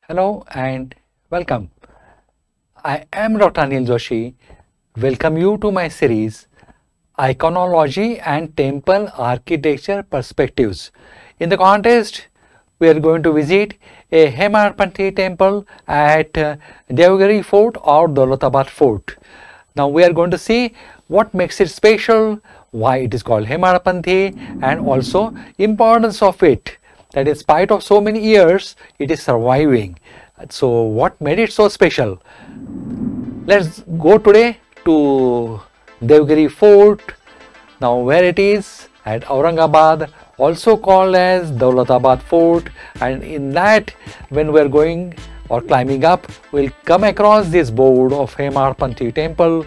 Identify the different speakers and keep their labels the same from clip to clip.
Speaker 1: Hello and welcome. I am Dr. Anil Joshi. Welcome you to my series Iconology and Temple Architecture Perspectives. In the contest, we are going to visit a Hemadpanthi temple at Devgiri Fort or DOULATABAD Fort. Now we are going to see what makes it special, why it is called Hemadpanthi, and also importance of it, that in spite of so many years it is surviving. So what made it so special? Let's go today to Devgiri Fort. Now where it is? At Aurangabad, also called as Doulatabad Fort, and in that when we are going or climbing up, we'll come across this board of Hemadpanthi temple,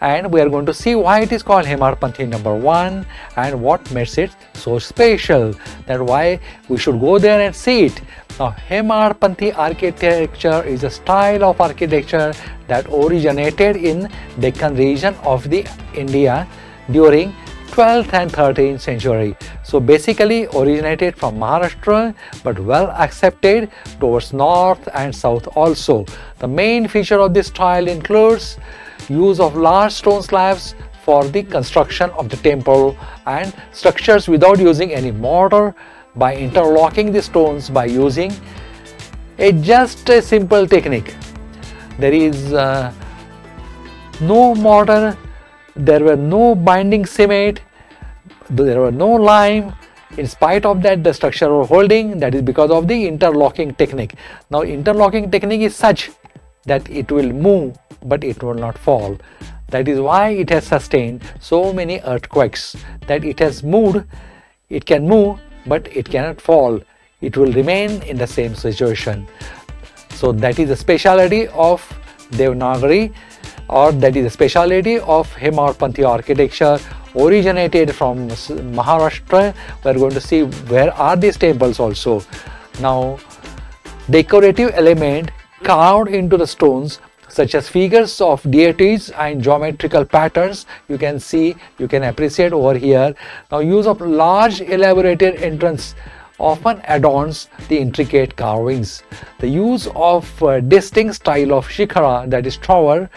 Speaker 1: and we are going to see why it is called Hemadpanthi number 1 and what makes it so special, that why we should go there and see it. Now Hemadpanthi architecture is a style of architecture that originated in Deccan region of the India during 12th and 13th century. So basically originated from Maharashtra but well accepted towards north and south also. The main feature of this style includes use of large stone slabs for the construction of the temple and structures without using any mortar, by interlocking the stones by using just a simple technique. There is no mortar, there were no binding cement, there were no lime. In spite of that, the structural holding, that is because of the interlocking technique. Now interlocking technique is such that it will move but it will not fall. That is why it has sustained so many earthquakes, that it has moved, it can move but it cannot fall, it will remain in the same situation. So that is the speciality of Devgiri, or that is the speciality of Hemadpanthi architecture, originated from Maharashtra. We are going to see where are these temples also. Now decorative element carved into the stones such as figures of deities and geometrical patterns, you can see, you can appreciate over here. Now use of large elaborated entrance often adorns the intricate carvings. The use of distinct style of shikhara, that is tower,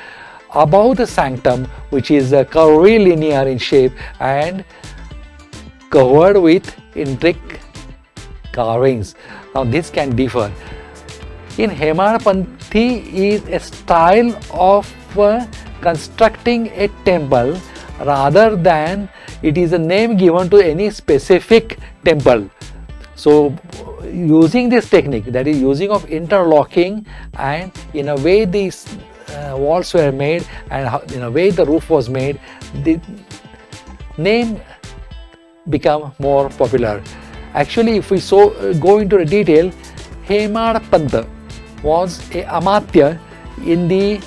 Speaker 1: above the sanctum, which is curvilinear in shape and covered with intricate carvings. Now this can differ. In Hemadpanthi is a style of constructing a temple rather than it is a name given to any specific temple. So using this technique, that is using of interlocking, and in a way these walls were made and in a way the roof was made, the name become more popular. Actually, if we go into the detail, Hemadpant was a amatya in the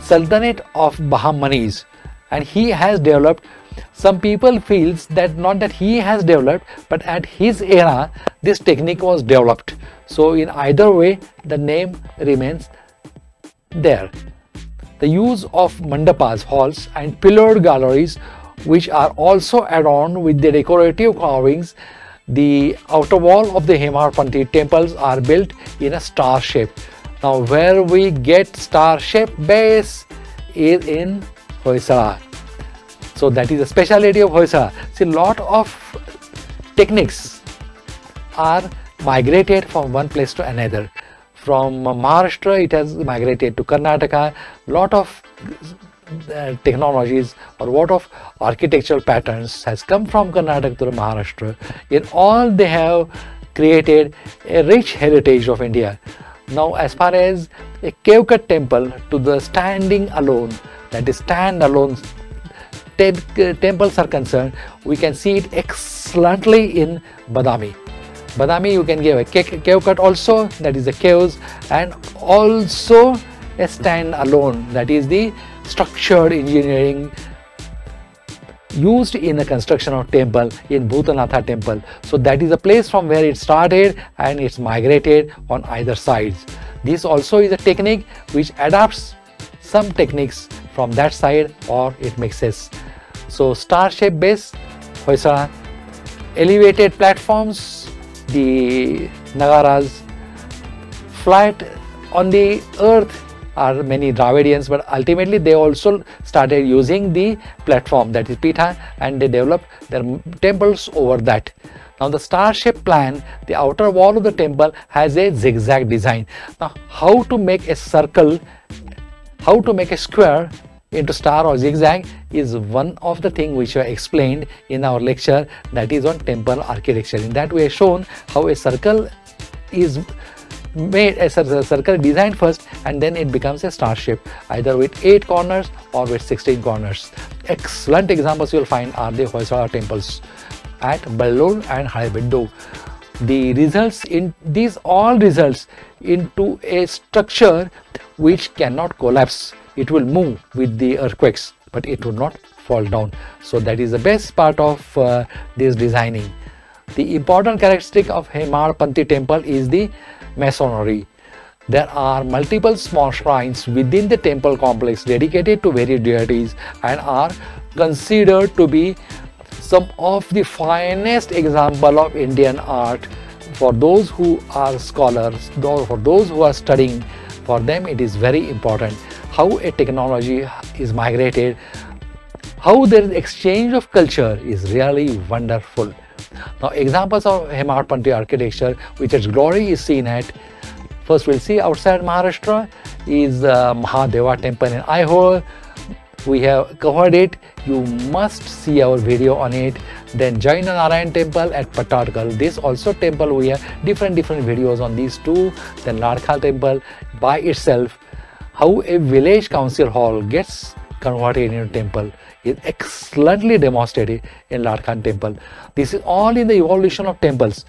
Speaker 1: Sultanate of Bahmanis, and he has developed. Some people feels that not that he has developed, but at his era this technique was developed. So in either way the name remains there. The use of mandapas, halls, and pillared galleries, which are also adorned with the decorative carvings. The outer wall of the Hemadpanthi temples are built in a star shape. Now where we get star shaped base is in Hoysala. So that is a speciality of Hoysala. See, lot of techniques are migrated from one place to another. From Maharashtra it has migrated to Karnataka. Lot of technologies or lot of architectural patterns has come from Karnataka to Maharashtra. In all they have created a rich heritage of India. Now as far as a cave cut temple to the standing alone, that is stand alone temples are concerned, we can see it excellently in Badami. Badami you can give a cave cut also, that is the caves, and also a stand alone, that is the structured engineering used in the construction of temple in Bhutanatha temple. So that is a place from where it started and it's migrated on either sides. This also is a technique which adapts some techniques from that side or it mixes. So star shaped base, Hoysala, elevated platforms, the nagaras, flat on the earth are many Dravidians, but ultimately they also started using the platform, that is Pitha, and they developed their temples over that. Now the star-shaped plan, the outer wall of the temple has a zigzag design. Now how to make a circle, how to make a square into star or zigzag is one of the things which I explained in our lecture, that is on temple architecture. In that we have shown how a circle is made, a circle designed first, and then it becomes a star shape, either with 8 corners or with 16 corners. Excellent examples you will find are the Hoysala temples at Bellur and Harebiddu. The results in these all results into a structure which cannot collapse. It will move with the earthquakes, but it will not fall down. So that is the best part of this designing. The important characteristic of Hemadpanthi temple is the masonry. There are multiple small shrines within the temple complex dedicated to various deities and are considered to be some of the finest example of Indian art. For those who are scholars, for those who are studying, for them it is very important how a technology is migrated, how there is exchange of culture is really wonderful. Now examples of Hemadpanthi architecture which its glory is seen at, first we'll see outside Maharashtra is Mahadeva temple in Aihole. We have covered it, you must see our video on it. Then Jaina Narayan temple at Patarkal, this also temple we have different videos on these two. Then Ladkhal temple by itself, how a village council hall gets converted into temple is excellently demonstrated in Ladkhal temple. This is all in the evolution of temples.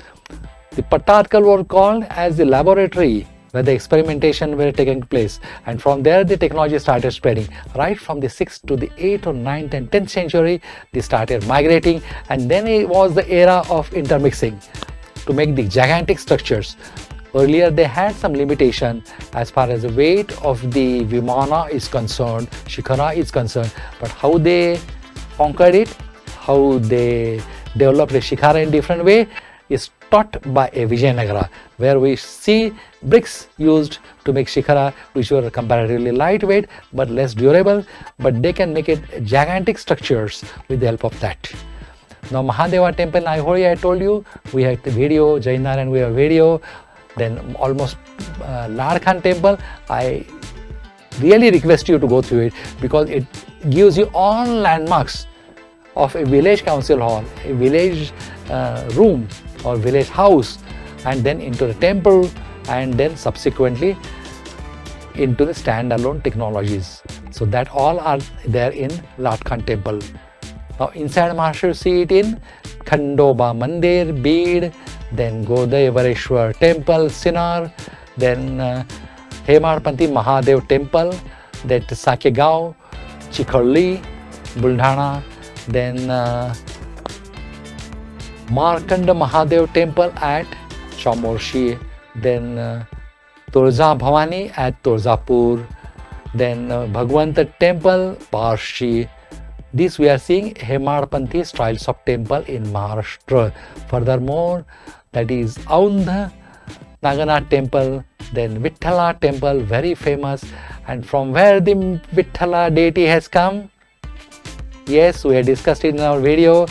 Speaker 1: The Patarkal were called as the laboratory where the experimentation were taking place, and from there the technology started spreading. Right from the 6th to the 8th or 9th and 10th century they started migrating, and then it was the era of intermixing to make the gigantic structures. Earlier they had some limitation as far as the weight of the Vimana is concerned, Shikhara is concerned, but how they conquered it, how they developed the Shikhara in different way is taught by a Vijayanagara, where we see bricks used to make Shikhara which were comparatively lightweight but less durable, but they can make it gigantic structures with the help of that. Now Mahadeva temple in Aihole, I told you, we have the video, Jainar and we have video. Then almost Ladkhal temple, I really request you to go through it because it gives you all landmarks of a village council hall, a village room or village house, and then into the temple, and then subsequently into the standalone technologies. So that all are there in Ladkhal temple. Now inside Maharashtra you see it in Khandoba Mandir, Beed, then Godavareshwar temple, Sinnar, then Hemadpanthi Mahadev temple, that Sakegaon, Chikholi, Buldhana, then Markanda Mahadev temple at Chamorshi, then Tulza Bhavani at Turzapur, then Bhagwanta temple, Parshi. This we are seeing Hemadpanthi styles of temple in Maharashtra. Furthermore, that is Aundh Naganath temple, then Vithala temple, very famous. And from where the Vithala deity has come? Yes, we have discussed it in our video,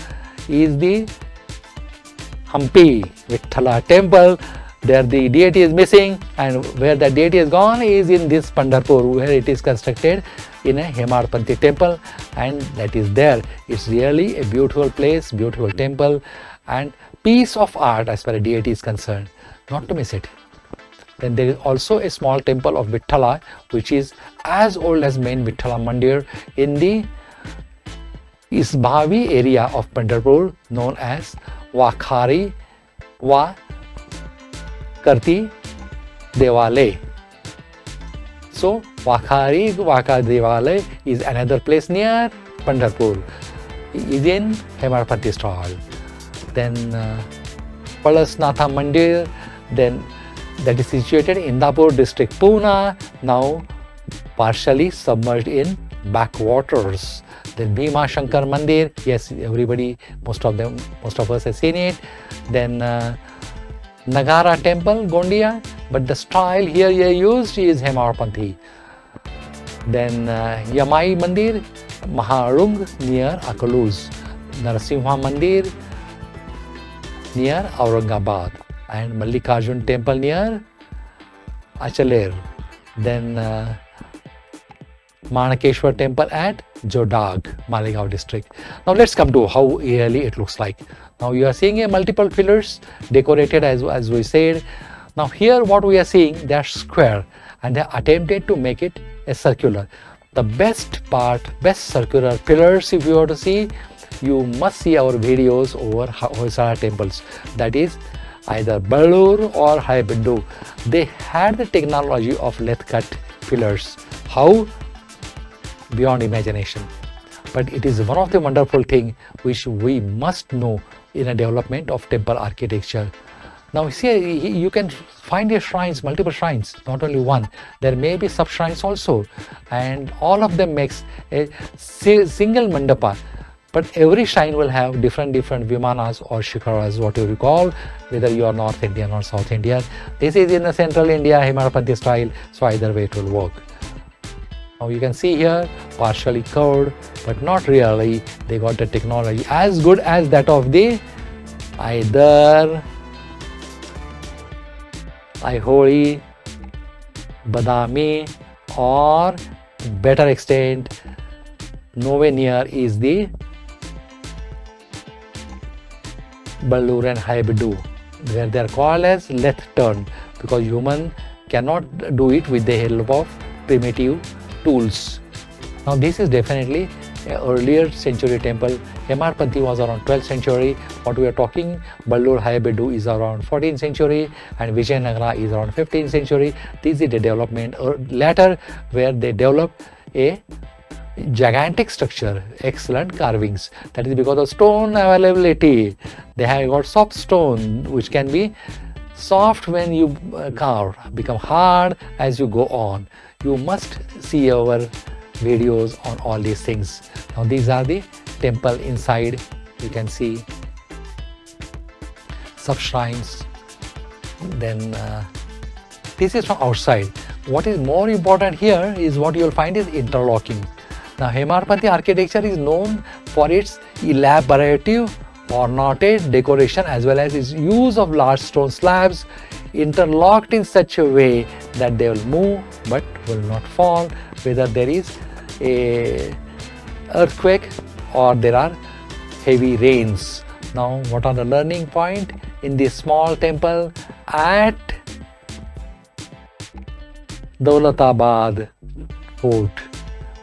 Speaker 1: is the Hampi Vithala temple. There the deity is missing, and where the deity is gone is in this Pandharpur, where it is constructed in a Hemadpanthi temple, and that is there. It's really a beautiful place, beautiful temple, and piece of art as far as deity is concerned, not to miss it. Then there is also a small temple of Vithala which is as old as main Vithala Mandir in the Isbhavi area of Pandharpur, known as Wakhari Wa Karti Devale. So Wakhari Waka Devale is another place near Pandharpur, is in Hemadpanthi style. Then Palasnatha Mandir, then that is situated in Indapur district, Pune, now partially submerged in backwaters. Then Bhima Shankar Mandir, yes, everybody, most of us have seen it. Then Nagara temple, Gondia, but the style here used is Hemadpanthi. Then Yamai Mandir, Maharung near Akaluz, Narasimha Mandir near Aurangabad, and Mallikarjun temple near Achaler. Then Manakeshwar temple at Jodag, Malegaon district. Now let's come to how really it looks like. Now you are seeing a multiple pillars decorated as we said. Now here what we are seeing, they are square and they are attempted to make it a circular. The best circular pillars, if you want to see, you must see our videos over Hoysala temples. That is either Ballur or Haibindu. They had the technology of lathe cut pillars. How? Beyond imagination. But it is one of the wonderful things which we must know in a development of temple architecture. Now see, you can find your shrines, multiple shrines, not only one. There may be sub shrines also, and all of them makes a single mandapa. But every shrine will have different vimanas or shikaras, what you recall, whether you are North Indian or South Indian. This is in the Central India Hemadpanthi style, so either way it will work. Now you can see here, partially curved, but not really. They got the technology as good as that of the either Aiholi, Badami, or better extent, nowhere near is the Ballur and Haibindu, where they are called as lathe turn, because human cannot do it with the help of primitive tools. Now this is definitely an earlier century temple. Hemadpanthi was around 12th century. What we are talking, Ballur Haibindu is around 14th century and Vijayanagara is around 15th century. This is the development later where they developed a gigantic structure, excellent carvings. That is because of stone availability. They have got soft stone which can be soft when you carve, become hard as you go on. You must see our videos on all these things. Now these are the temple inside. You can see sub shrines. Then this is from outside. What is more important here is what you will find is interlocking. Now Hemadpanthi architecture is known for its elaborative ornated decoration as well as its use of large stone slabs interlocked in such a way that they will move but will not fall, whether there is a earthquake or there are heavy rains. Now what are the learning point in this small temple at Doulatabad fort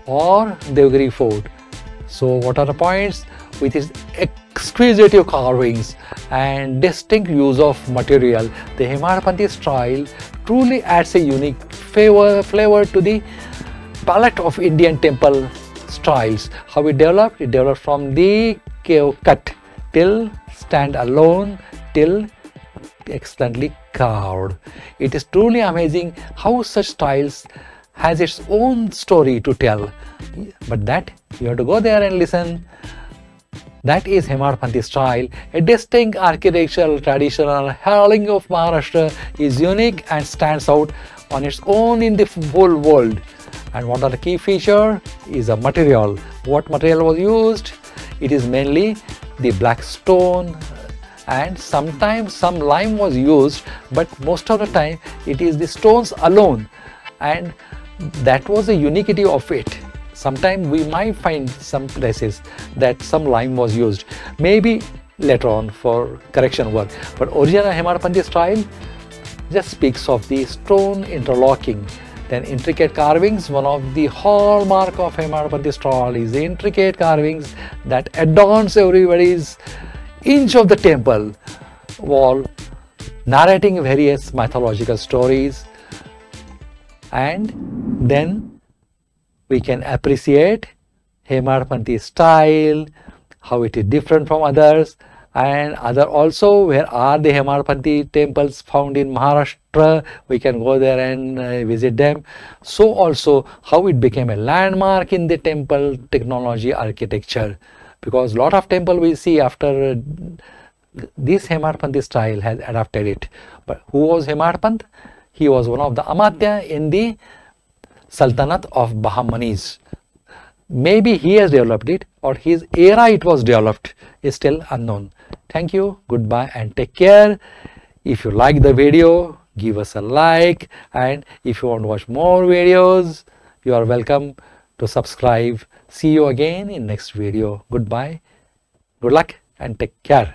Speaker 1: or Devgiri fort? So what are the points? With its exquisite carvings and distinct use of material, the Hemadpanthi style truly adds a unique flavor to the palette of Indian temple styles. How it developed? It developed from the cave cut till stand alone till excellently carved. It is truly amazing how such styles has its own story to tell, but that you have to go there and listen. That is Hemadpanthi style, a distinct architectural traditional heralding of Maharashtra is unique and stands out on its own in the whole world. And what are the key features? Is a material. What material was used? It is mainly the black stone and sometimes some lime was used, but most of the time it is the stones alone, and that was the uniquity of it. Sometimes we might find some places that some lime was used, maybe later on for correction work, but original Hemadpanthi style just speaks of the stone interlocking. Then intricate carvings. One of the hallmark of Hemadpanthi style is the intricate carvings that adorns everybody's inch of the temple wall, narrating various mythological stories, and then we can appreciate Hemadpanthi style, how it is different from others, and other also where are the Hemadpanthi temples found in Maharashtra. We can go there and visit them. So also how it became a landmark in the temple technology architecture, because lot of temple we see after this Hemadpanthi style has adapted it. But who was Hemadpant? He was one of the Amatya in the Sultanate of Bahamanis. Maybe he has developed it, or his era it was developed is still unknown. Thank you, goodbye and take care. If you like the video, give us a like, and if you want to watch more videos, you are welcome to subscribe. See you again in next video. Goodbye, good luck and take care.